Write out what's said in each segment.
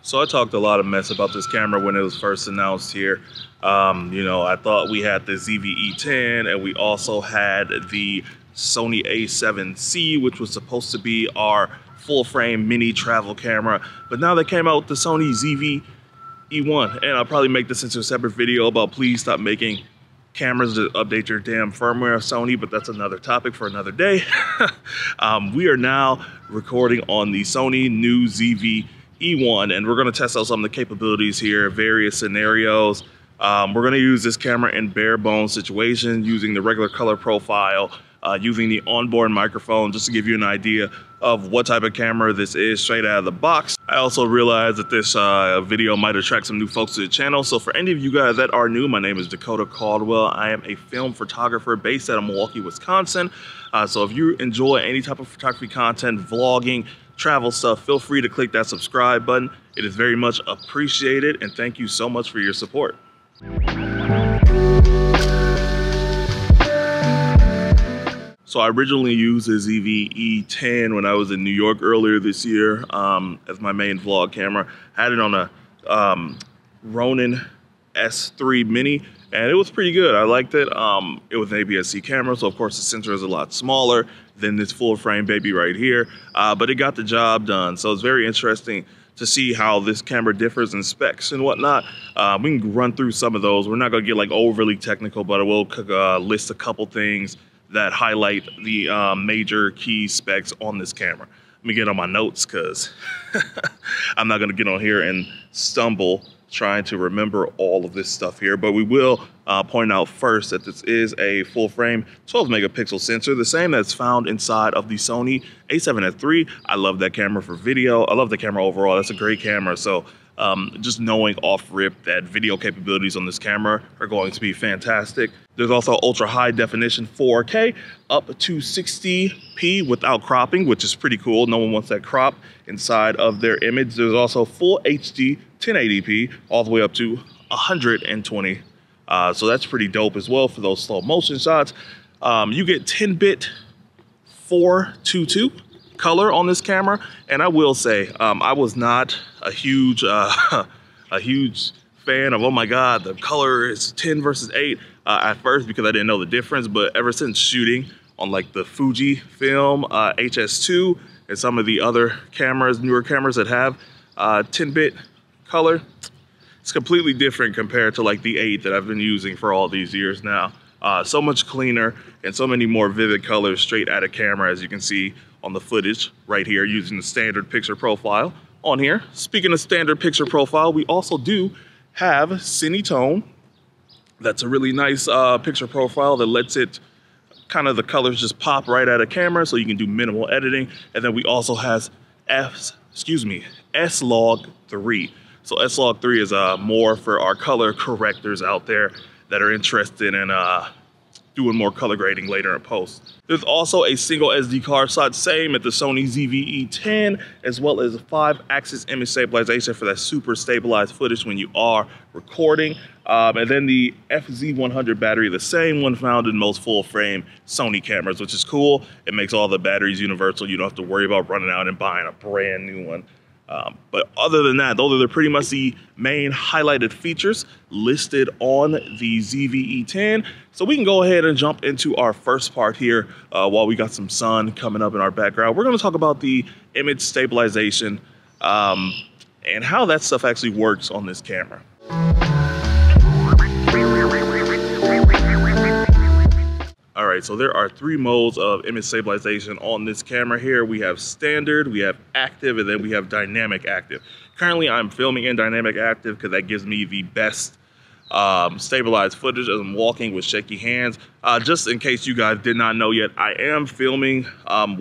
So I talked a lot of mess about this camera when it was first announced here. You know, I thought we had the ZV-E1 and we also had the Sony A7C, which was supposed to be our full frame mini travel camera. But now they came out with the Sony ZV-E1, and I'll probably make this into a separate video about please stop making cameras to update your damn firmware, Sony, but that's another topic for another day. We are now recording on the Sony new ZV-E1, and we're going to test out some of the capabilities here, various scenarios. We're going to use this camera in bare bones situation, using the regular color profile, using the onboard microphone, just to give you an idea of what type of camera this is straight out of the box. I also realized that this video might attract some new folks to the channel. So for any of you guys that are new, my name is Dakota Caldwell. I am a film photographer based out of Milwaukee, Wisconsin. So if you enjoy any type of photography content, vlogging, travel stuff, feel free to click that subscribe button. It is very much appreciated, and thank you so much for your support. So I originally used the ZV-E1 when I was in New York earlier this year as my main vlog camera. I had it on a Ronin S3 Mini, and it was pretty good. I liked it. It was an APS-C camera, so of course the sensor is a lot smaller than this full frame baby right here, but it got the job done. So it's very interesting to see how this camera differs in specs and whatnot. We can run through some of those. We're not gonna get like overly technical, but I will list a couple things that highlight the major key specs on this camera. Let me get on my notes because I'm not gonna get on here and stumble trying to remember all of this stuff here, but we will point out first that this is a full frame 12 megapixel sensor, the same that's found inside of the Sony A7S III. I love that camera for video. I love the camera overall. That's a great camera. So just knowing off rip that video capabilities on this camera are going to be fantastic. There's also ultra high definition 4K up to 60p without cropping, which is pretty cool. No one wants that crop inside of their image. There's also full HD 1080p all the way up to 120. So that's pretty dope as well for those slow motion shots. You get 10-bit 422 color on this camera, and I will say I was not a huge fan of, oh my god, the color is 10 versus 8 at first, because I didn't know the difference. But ever since shooting on like the Fuji film HS2 and some of the other cameras, newer cameras that have 10-bit color, it's completely different compared to like the 8 that I've been using for all these years now. So much cleaner and so many more vivid colors straight out of camera, as you can see on the footage right here, using the standard picture profile on here. Speaking of standard picture profile, we also do have Cine-Tone. That's a really nice picture profile that lets it kind of the colors just pop right out of camera, so you can do minimal editing. And then we also has S-Log 3. So S-Log 3 is more for our color correctors out there that are interested in doing more color grading later in post. There's also a single SD card slot, same at the Sony ZV-E1, as well as a 5-axis image stabilization for that super stabilized footage when you are recording. And then the FZ100 battery, the same one found in most full frame Sony cameras, which is cool. It makes all the batteries universal. You don't have to worry about running out and buying a brand new one. But other than that, those are pretty much the main highlighted features listed on the ZV-E1. So we can go ahead and jump into our first part here while we got some sun coming up in our background. We're going to talk about the image stabilization and how that stuff actually works on this camera. All right, so there are 3 modes of image stabilization on this camera here. We have standard, we have active, and then we have dynamic active. Currently, I'm filming in dynamic active because that gives me the best stabilized footage as I'm walking with shaky hands. Just in case you guys did not know yet, I am filming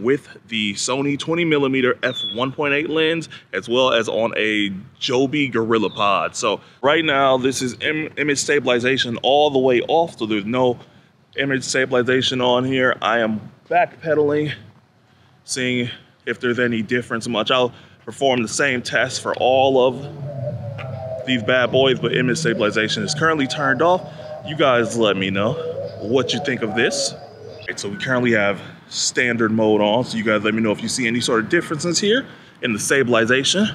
with the Sony 20mm f1.8 lens, as well as on a Joby Gorilla Pod. So right now, this is image stabilization all the way off, so there's no image stabilization on here. I am backpedaling, seeing if there's any difference much. I'll perform the same test for all of these bad boys, but image stabilization is currently turned off. You guys let me know what you think of this. Right, so we currently have standard mode on, so you guys let me know if you see any sort of differences here in the stabilization.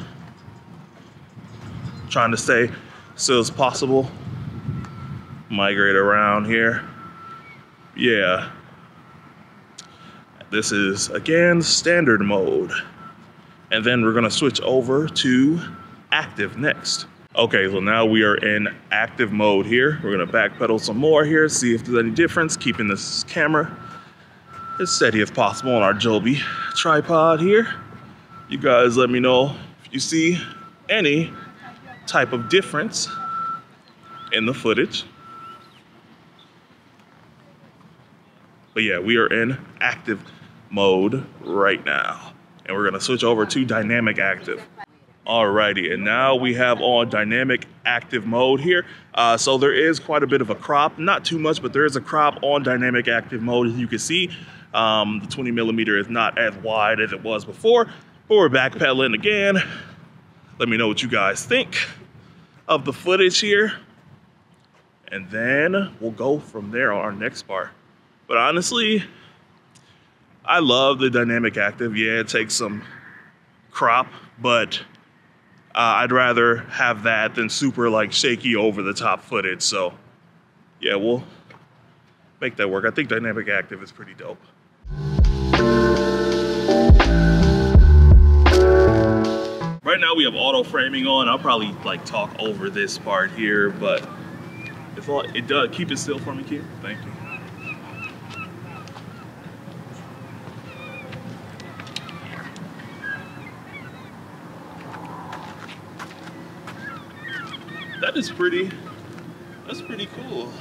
trying to stay still as possible. Migrate around here. Yeah. This is, again, standard mode. And then we're gonna switch over to active next. Okay, so now we are in active mode here. We're gonna backpedal some more here, see if there's any difference, keeping this camera as steady as possible on our Joby tripod here. You guys let me know if you see any type of difference in the footage. But yeah, we are in active mode right now. And we're gonna switch over to dynamic active. Alrighty, and now we have on dynamic active mode here. So there is quite a bit of a crop, not too much, but there is a crop on dynamic active mode. As you can see, the 20mm is not as wide as it was before, but we're backpedaling again. Let me know what you guys think of the footage here. And then we'll go from there on our next part. But honestly, I love the dynamic active. Yeah, it takes some crop, but I'd rather have that than super like shaky over the top footage. So yeah, we'll make that work. I think dynamic active is pretty dope. Right now we have auto framing on. I'll probably like talk over this part here, but if it does, keep it still for me, Keith. Thank you. That's pretty cool.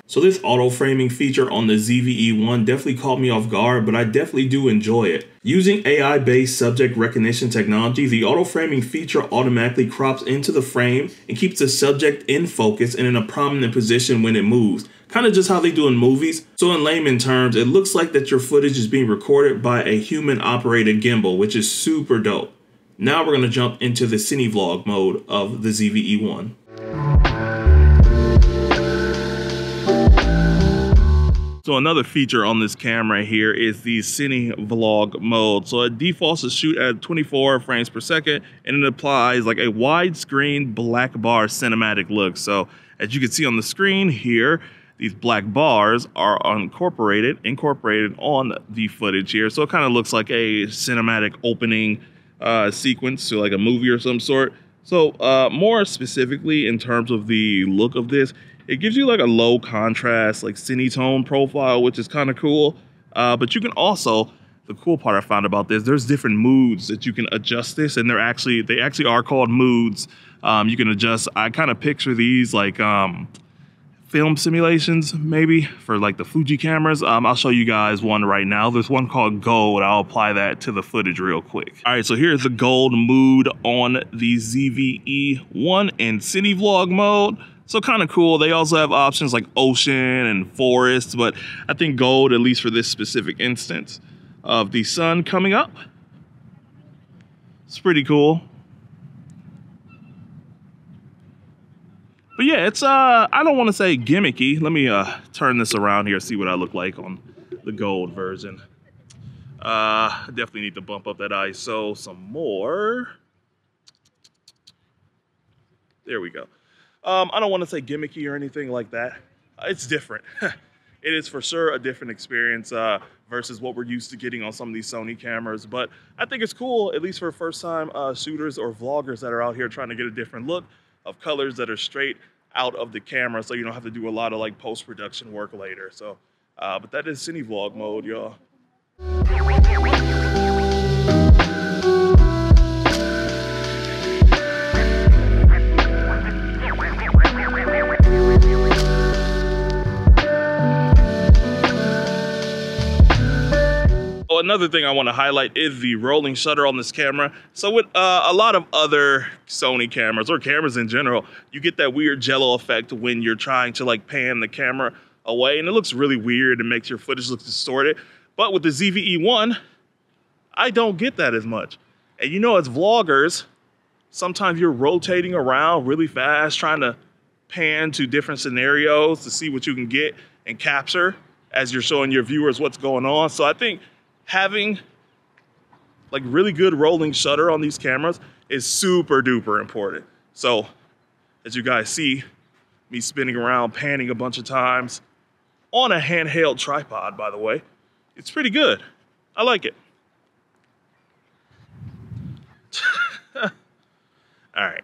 So this auto framing feature on the ZV-E1 definitely caught me off guard, but I definitely do enjoy it. Using AI-based subject recognition technology, the auto framing feature automatically crops into the frame and keeps the subject in focus and in a prominent position when it moves. Kind of just how they do in movies. So in layman terms, it looks like that your footage is being recorded by a human operated gimbal, which is super dope. Now we're going to jump into the Cine-Vlog mode of the ZV-E1. So another feature on this camera here is the Cine-Vlog Mode. So it defaults to shoot at 24 frames per second, and it applies like a widescreen black bar cinematic look. So as you can see on the screen here, these black bars are incorporated on the footage here. So it kind of looks like a cinematic opening sequence to like a movie or some sort. So more specifically in terms of the look of this, it gives you like a low contrast like cine-tone profile, which is kind of cool. But you can also, the cool part I found about this, there's different moods that you can adjust this, and they actually are called moods. You can adjust. I kind of picture these like film simulations maybe for like the Fuji cameras. I'll show you guys one right now. There's one called gold. I'll apply that to the footage real quick. All right, so here's the gold mood on the ZV-E1 in Cine-Vlog mode. So kind of cool. They also have options like ocean and forest, but I think gold, at least for this specific instance of the sun coming up, it's pretty cool. But yeah, it's, I don't want to say gimmicky. Let me turn this around here, see what I look like on the gold version. I definitely need to bump up that ISO some more. There we go. I don't want to say gimmicky or anything like that. It's different. It is for sure a different experience versus what we're used to getting on some of these Sony cameras. But I think it's cool, at least for first-time shooters or vloggers that are out here trying to get a different look of colors that are straight out of the camera, so you don't have to do a lot of like post-production work later. So, but that is Cine-Vlog mode, y'all. Another thing I want to highlight is the rolling shutter on this camera. So with a lot of other Sony cameras or cameras in general, you get that weird jello effect when you're trying to like pan the camera away, and it looks really weird and makes your footage look distorted. But with the ZV-E1, I don't get that as much. And you know, as vloggers, sometimes you're rotating around really fast, trying to pan to different scenarios to see what you can get and capture as you're showing your viewers what's going on. So I think having like really good rolling shutter on these cameras is super duper important. So as you guys see, me spinning around, panning a bunch of times on a handheld tripod, by the way, it's pretty good. I like it. All right.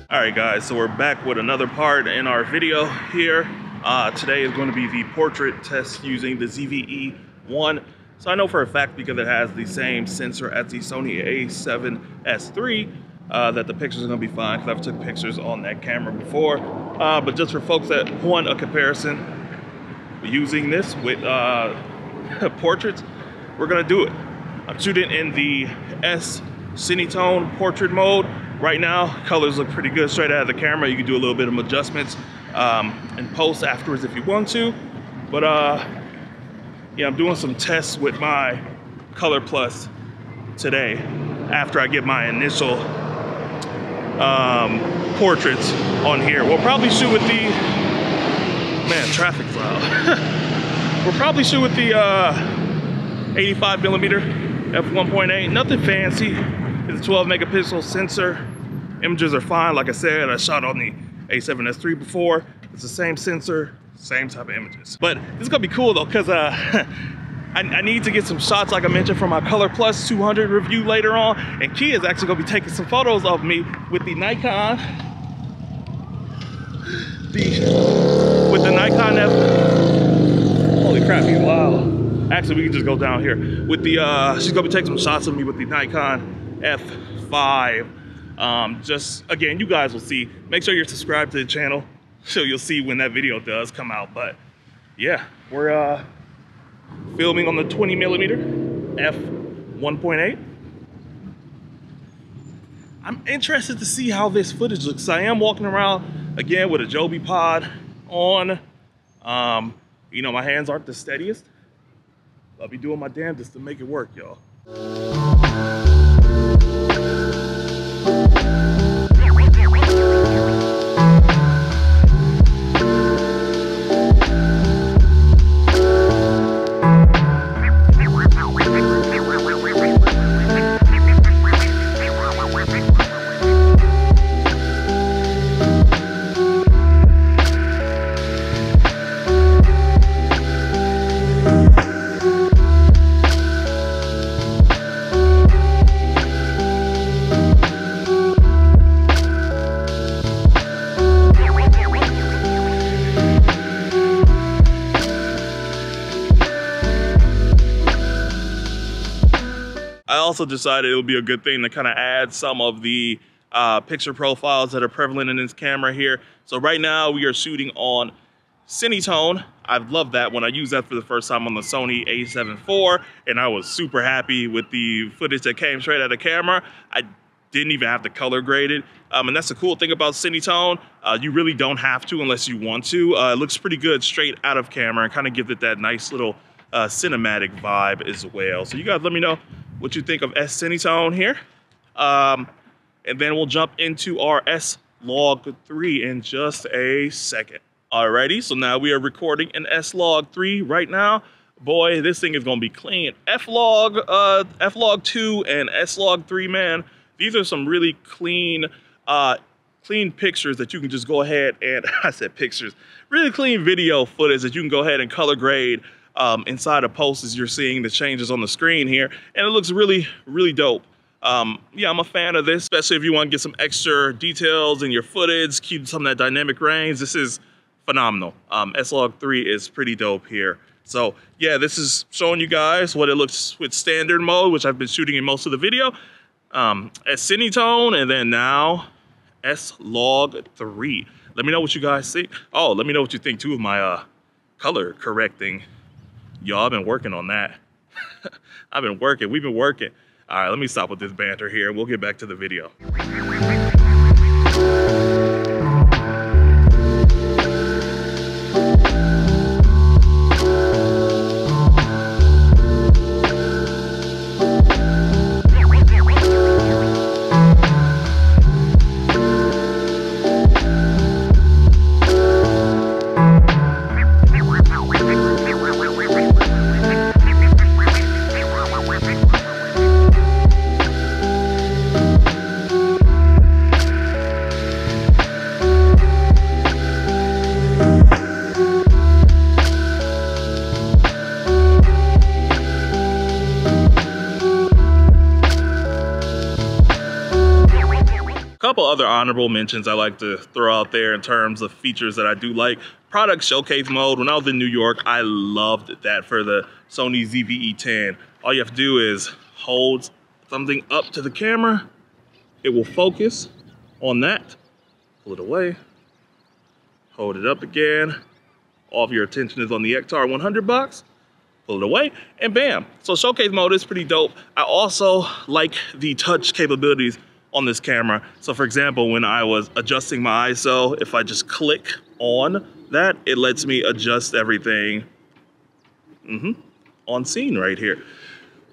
All right, guys, so we're back with another part in our video here. Today is going to be the portrait test using the ZV-E1. So I know for a fact, because it has the same sensor as the Sony a7S III, that the pictures are going to be fine, because I've took pictures on that camera before. But just for folks that want a comparison using this with portraits, we're going to do it. I'm shooting in the Cine-Tone portrait mode. Right now, colors look pretty good straight out of the camera. You can do a little bit of adjustments and post afterwards if you want to. But yeah, I'm doing some tests with my Color Plus today after I get my initial portraits on here. We'll probably shoot with the, man, traffic's loud. We'll probably shoot with the 85mm f1.8, nothing fancy. It's a 12 megapixel sensor. Images are fine. Like I said, I shot on the a7S III before. It's the same sensor, same type of images. But this is gonna be cool though, because I need to get some shots, like I mentioned, for my Color Plus 200 review later on. And Kia is actually gonna be taking some photos of me with the Nikon. With the Nikon F. Holy crap, he's loud. Actually, we can just go down here. With the, she's gonna be taking some shots of me with the Nikon F5. Just, again, you guys will see. Make sure you're subscribed to the channel, so you'll see when that video does come out. But yeah, we're filming on the 20mm f1.8. I'm interested to see how this footage looks. I am walking around again with a Joby pod on. You know, my hands aren't the steadiest. I'll be doing my damnedest to make it work, y'all. I also decided it would be a good thing to kind of add some of the picture profiles that are prevalent in this camera here. So right now we are shooting on Cine-Tone. I've loved that when I used that for the first time on the Sony a7 IV, and I was super happy with the footage that came straight out of the camera. I didn't even have to color grade it. And that's the cool thing about Cine-Tone. You really don't have to unless you want to. It looks pretty good straight out of camera and kind of gives it that nice little cinematic vibe as well. So you guys let me know what you think of Cine-Tone here. And then we'll jump into our S-Log 3 in just a second. Alrighty, so now we are recording an S-Log 3 right now. Boy, this thing is gonna be clean. F-Log 2 and S-Log 3, man, these are some really clean pictures that you can just go ahead and, I said pictures, really clean video footage that you can go ahead and color grade inside of posts as you're seeing the changes on the screen here. And it looks really, really dope. Yeah, I'm a fan of this, especially if you want to get some extra details in your footage, keep some of that dynamic range. This is phenomenal. S-Log 3 is pretty dope here. So yeah, this is showing you guys what it looks with standard mode, which I've been shooting in most of the video. At Cine-Tone, and then now S-Log 3. Let me know what you guys think. Oh, let me know what you think too of my color correcting. Y'all, I've been working on that. I've been working, we've been working. All right, let me stop with this banter here and we'll get back to the video. couple other honorable mentions I like to throw out there in terms of features that I do like. Product showcase mode. When I was in New York, I loved that for the Sony ZV-E1. All you have to do is hold something up to the camera. It will focus on that. Pull it away. Hold it up again. All of your attention is on the XR 100 box. Pull it away, and bam. So showcase mode is pretty dope. I also like the touch capabilities on this camera. So for example, when I was adjusting my ISO, if I just click on that, it lets me adjust everything on scene right here,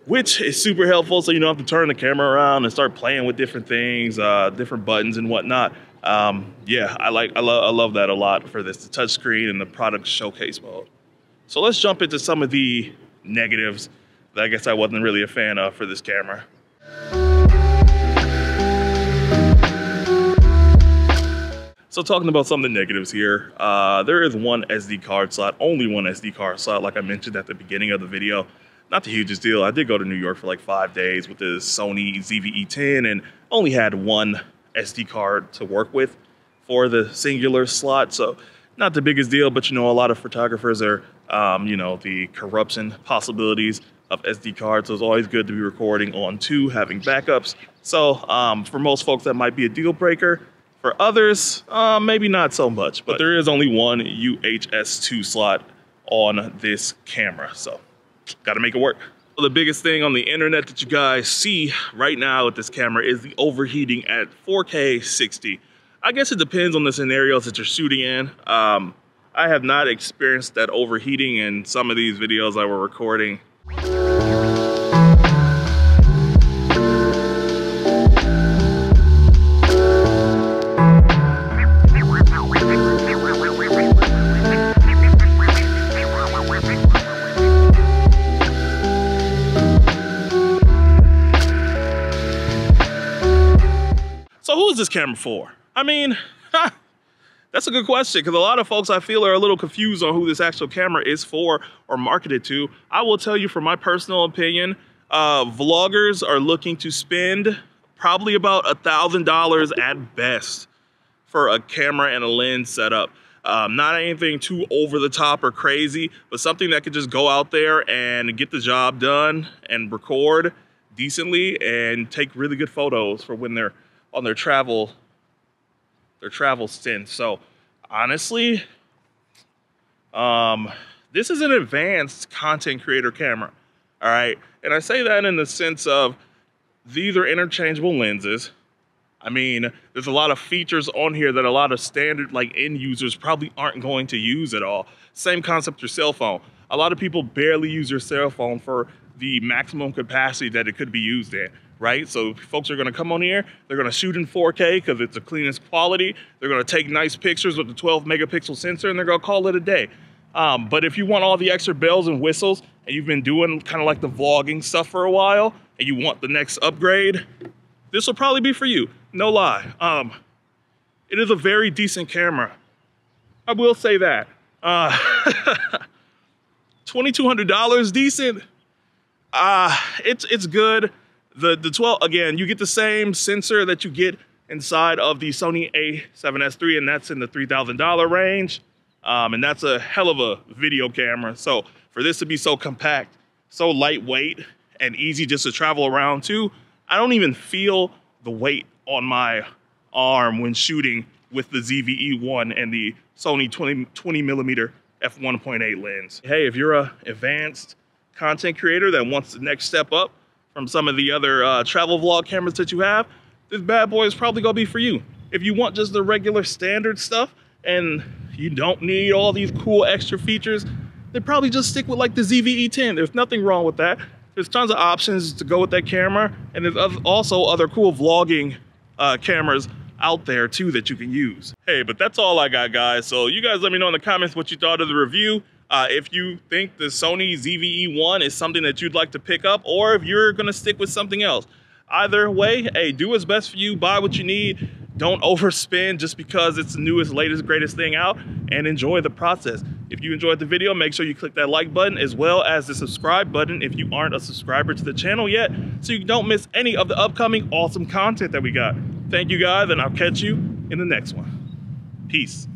which is super helpful. So you don't have to turn the camera around and start playing with different things, different buttons and whatnot. Yeah, I love that a lot for this, the touch screen and the product showcase mode. So let's jump into some of the negatives that I guess I wasn't really a fan of for this camera. So talking about some of the negatives here, there is one SD card slot, only one SD card slot, like I mentioned at the beginning of the video. Not the hugest deal. I did go to New York for like 5 days with the Sony ZV-E1 and only had one SD card to work with for the singular slot. So not the biggest deal, but you know, a lot of photographers are, you know, the corruption possibilities of SD cards. So it's always good to be recording on two, having backups. So for most folks, that might be a deal breaker. For others, maybe not so much, but there is only one UHS-2 slot on this camera. So gotta make it work. So the biggest thing on the internet that you guys see right now with this camera is the overheating at 4K 60. I guess it depends on the scenarios that you're shooting in. I have not experienced that overheating in some of these videos I were recording. So who is this camera for? I mean, that's a good question, because a lot of folks I feel are a little confused on who this actual camera is for or marketed to. I will tell you from my personal opinion, vloggers are looking to spend probably about $1,000 at best for a camera and a lens setup. Not anything too over the top or crazy, but something that could just go out there and get the job done and record decently and take really good photos for when they're on their travel stint. So honestly, this is an advanced content creator camera, all right? And I say that in the sense of these are interchangeable lenses. I mean, there's a lot of features on here that a lot of standard like end users probably aren't going to use at all. Same concept your cell phone. A lot of people barely use your cell phone for the maximum capacity that it could be used in, right? So folks are gonna come on here, they're gonna shoot in 4K because it's the cleanest quality. They're gonna take nice pictures with the 12 megapixel sensor and they're gonna call it a day. But if you want all the extra bells and whistles and you've been doing kind of like the vlogging stuff for a while and you want the next upgrade, this will probably be for you, no lie. It is a very decent camera. I will say that. $2,200 decent. It's good. The 12, again, you get the same sensor that you get inside of the Sony a7S III, and that's in the $3,000 range. And that's a hell of a video camera. So for this to be so compact, so lightweight, and easy just to travel around too, I don't even feel the weight on my arm when shooting with the ZV-E1 and the Sony 20mm f1.8 lens. Hey, if you're a advanced content creator that wants the next step up from some of the other travel vlog cameras that you have, this bad boy is probably gonna be for you. If you want just the regular standard stuff and you don't need all these cool extra features, then probably just stick with like the ZV-E1. There's nothing wrong with that. There's tons of options to go with that camera, and there's also other cool vlogging cameras out there too that you can use. Hey, but that's all I got, guys. So you guys let me know in the comments what you thought of the review. If you think the Sony ZV-E1 is something that you'd like to pick up, or if you're gonna stick with something else. Either way, hey, do what's best for you, buy what you need. Don't overspend just because it's the newest, latest, greatest thing out, and enjoy the process. If you enjoyed the video, make sure you click that like button as well as the subscribe button if you aren't a subscriber to the channel yet, so you don't miss any of the upcoming awesome content that we got. Thank you guys, and I'll catch you in the next one. Peace.